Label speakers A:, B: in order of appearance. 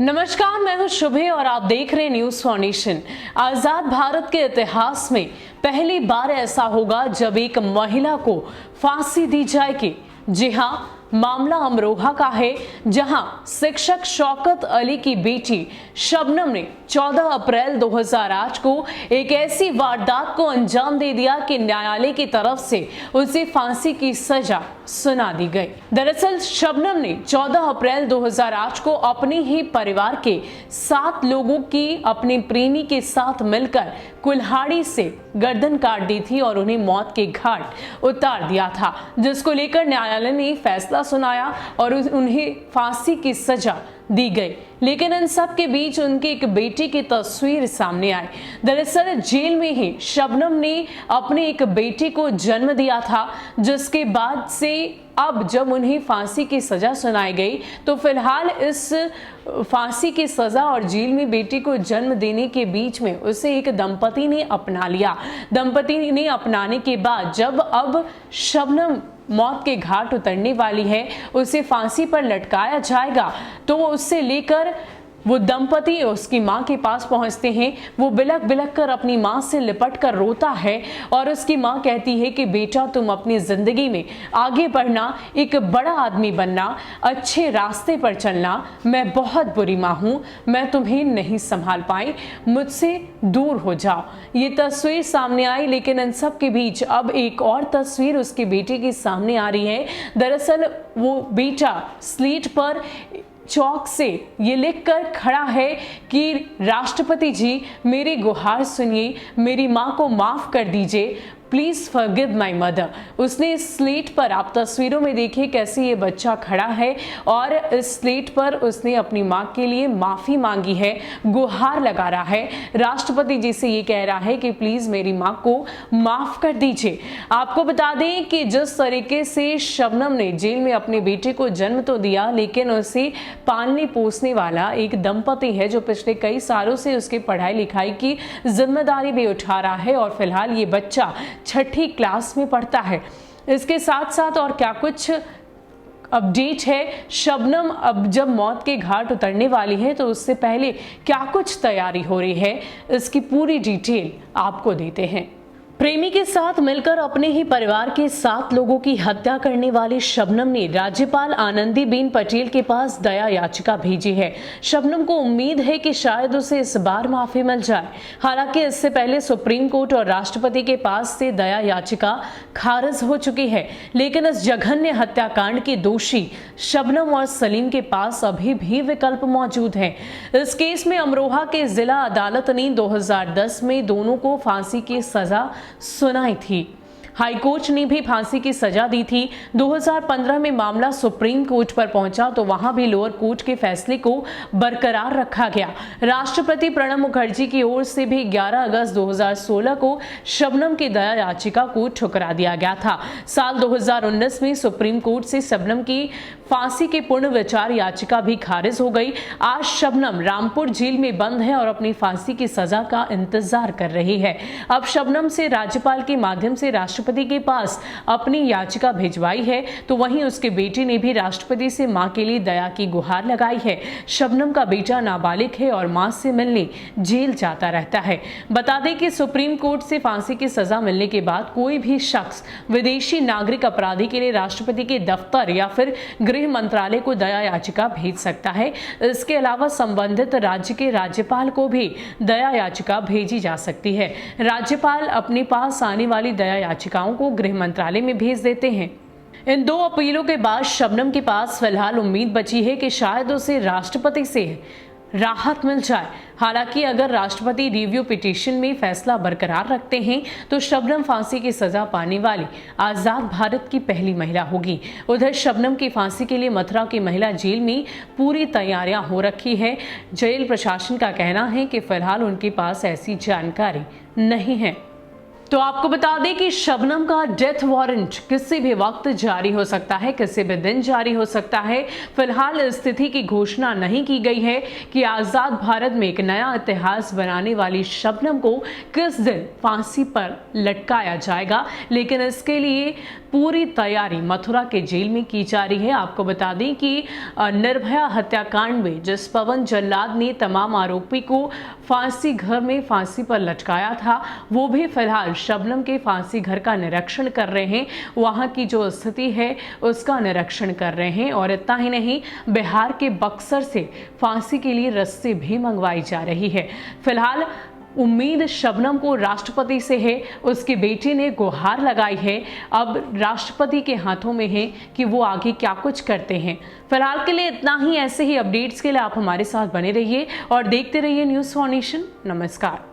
A: नमस्कार, मैं हूं शुभे और आप देख रहे हैं न्यूज फाउंडेशन। आजाद भारत के इतिहास में पहली बार ऐसा होगा जब एक महिला को फांसी दी जाएगी। जी हां, मामला अमरोहा का है, जहां शिक्षक शौकत अली की बेटी शबनम ने 14 अप्रैल 2008 को एक ऐसी वारदात को अंजाम दे दिया कि न्यायालय की तरफ से उसे फांसी की सजा सुना दी गई। दरअसल शबनम ने 14 अप्रैल 2008 को अपने ही परिवार के 7 लोगों की अपने प्रेमी के साथ मिलकर कुल्हाड़ी से गर्दन काट दी थी और उन्हें मौत के घाट उतार दिया था, जिसको लेकर न्यायालय ने फैसला सुनाया और उन्हें फांसी की सजा दी गई। लेकिन इन सब के बीच उनकी एक बेटी की तस्वीर सामने आई। दरअसल जेल में ही शबनम ने अपने एक बेटी को जन्म दिया था, जिसके बाद से अब जब उन्हें फांसी की सजा सुनाई गई तो फिलहाल इस फांसी की सजा और जेल में बेटी को जन्म देने के बीच में उसे एक दंपति ने अपना लिया। दंपति ने अपनाने के बाद जब अब शबनम मौत के घाट उतरने वाली है, उसे फांसी पर लटकाया जाएगा, तो उससे लेकर वो दंपति उसकी मां के पास पहुंचते हैं। वो बिलख बिलख कर अपनी मां से लिपट कर रोता है और उसकी मां कहती है कि बेटा, तुम अपनी जिंदगी में आगे बढ़ना, एक बड़ा आदमी बनना, अच्छे रास्ते पर चलना। मैं बहुत बुरी मां हूं, मैं तुम्हें नहीं संभाल पाई, मुझसे दूर हो जाओ। ये तस्वीर सामने आई, लेकिन इन सब के बीच अब एक और तस्वीर उसके बेटे की सामने आ रही है। दरअसल वो बेटा स्लेट पर चौक से ये लिखकर खड़ा है कि राष्ट्रपति जी, मेरी गुहार सुनिए, मेरी मां को माफ कर दीजिए, प्लीज फॉरगिव माय मदर। उसने इस स्लेट पर, आप तस्वीरों में देखिए कैसे ये बच्चा खड़ा है और इस स्लेट पर उसने अपनी मां के लिए माफी मांगी है, गुहार लगा रहा है, राष्ट्रपति जी से ये कह रहा है कि प्लीज मेरी मां को माफ कर दीजिए। आपको बता दें कि जिस तरीके से शबनम ने जेल में अपने बेटे को जन्म तो दिया, लेकिन उसे पालने पोसने वाला एक दंपति है जो पिछले कई सालों से उसकी पढ़ाई लिखाई की जिम्मेदारी भी उठा रहा है और फिलहाल ये बच्चा 6ठी क्लास में पढ़ता है। इसके साथ साथ और क्या कुछ अपडेट है, शबनम अब जब मौत के घाट उतरने वाली है तो उससे पहले क्या कुछ तैयारी हो रही है, इसकी पूरी डिटेल आपको देते हैं। प्रेमी के साथ मिलकर अपने ही परिवार के 7 लोगों की हत्या करने वाली शबनम ने राज्यपाल आनंदीबेन पटेल के पास दया याचिका भेजी है। शबनम को उम्मीद है कि शायद उसे इस बार माफी मिल जाए। हालांकि इससे पहले सुप्रीम कोर्ट और राष्ट्रपति के पास से दया याचिका खारिज हो चुकी है, लेकिन इस जघन्य हत्याकांड की दोषी शबनम और सलीम के पास अभी भी विकल्प मौजूद है। इस केस में अमरोहा के जिला अदालत ने 2010 में दोनों को फांसी की सजा सुनाई थी। हाईकोर्ट ने भी फांसी की सजा दी थी। 2015 में मामला सुप्रीम कोर्ट पर पहुंचा तो वहां भी लोअर कोर्ट के फैसले को बरकरार रखा गया। राष्ट्रपति प्रणब मुखर्जी की ओर से भी 11 अगस्त 2016 को शबनम की दया याचिका को ठुकरा दिया गया था। साल 2019 में सुप्रीम कोर्ट से शबनम की फांसी की पुनर्विचार याचिका भी खारिज हो गई। आज शबनम रामपुर जेल में बंद है और अपनी फांसी की सजा का इंतजार कर रही है। अब शबनम से राज्यपाल के माध्यम से राष्ट्रपति के पास अपनी याचिका भिजवाई है, तो वहीं उसके बेटे ने भी राष्ट्रपति से मां के लिए दया की गुहार लगाई है। शबनम का बेटा नाबालिग है और मां से मिलने जेल जाता रहता है। बता दें कि सुप्रीम कोर्ट से फांसी की सजा मिलने के बाद कोई भी शख्स विदेशी नागरिक अपराधी के लिए राष्ट्रपति के दफ्तर या फिर गृह मंत्रालय को दया याचिका भेज सकता है। इसके अलावा संबंधित राज्य के राज्यपाल को भी दया याचिका भेजी जा सकती है। राज्यपाल अपने पास आने वाली दया याचिकाओं को गृह मंत्रालय में भेज देते हैं। इन 2 अपीलों के बाद शबनम के पास फिलहाल उम्मीद बची है कि शायद उसे राष्ट्रपति से राहत मिल जाए। हालांकि अगर राष्ट्रपति रिव्यू पिटीशन में फैसला बरकरार रखते हैं तो शबनम फांसी की सजा पाने वाली आजाद भारत की पहली महिला होगी। उधर शबनम की फांसी के लिए मथुरा की महिला जेल में पूरी तैयारियां हो रखी है। जेल प्रशासन का कहना है कि फिलहाल उनके पास ऐसी जानकारी नहीं है। तो आपको बता दें कि शबनम का डेथ वारंट किसी भी वक्त जारी हो सकता है, किसी भी दिन जारी हो सकता है। फिलहाल इस तिथि की घोषणा नहीं की गई है कि आजाद भारत में एक नया इतिहास बनाने वाली शबनम को किस दिन फांसी पर लटकाया जाएगा, लेकिन इसके लिए पूरी तैयारी मथुरा के जेल में की जा रही है। आपको बता दें कि निर्भया हत्याकांड में जिस पवन जल्लाद ने तमाम आरोपी को फांसी घर में फांसी पर लटकाया था, वो भी फिलहाल शबनम के फांसी घर का निरीक्षण कर रहे हैं, वहां की जो स्थिति है उसका निरीक्षण कर रहे हैं। और इतना ही नहीं, बिहार के बक्सर से फांसी के लिए रस्सी भी मंगवाई जा रही है। फिलहाल उम्मीद शबनम को राष्ट्रपति से है, उसके बेटे ने गुहार लगाई है। अब राष्ट्रपति के हाथों में है कि वो आगे क्या कुछ करते हैं। फिलहाल के लिए इतना ही। ऐसे ही अपडेट्स के लिए आप हमारे साथ बने रहिए और देखते रहिए न्यूज़ फॉर नेशन। नमस्कार।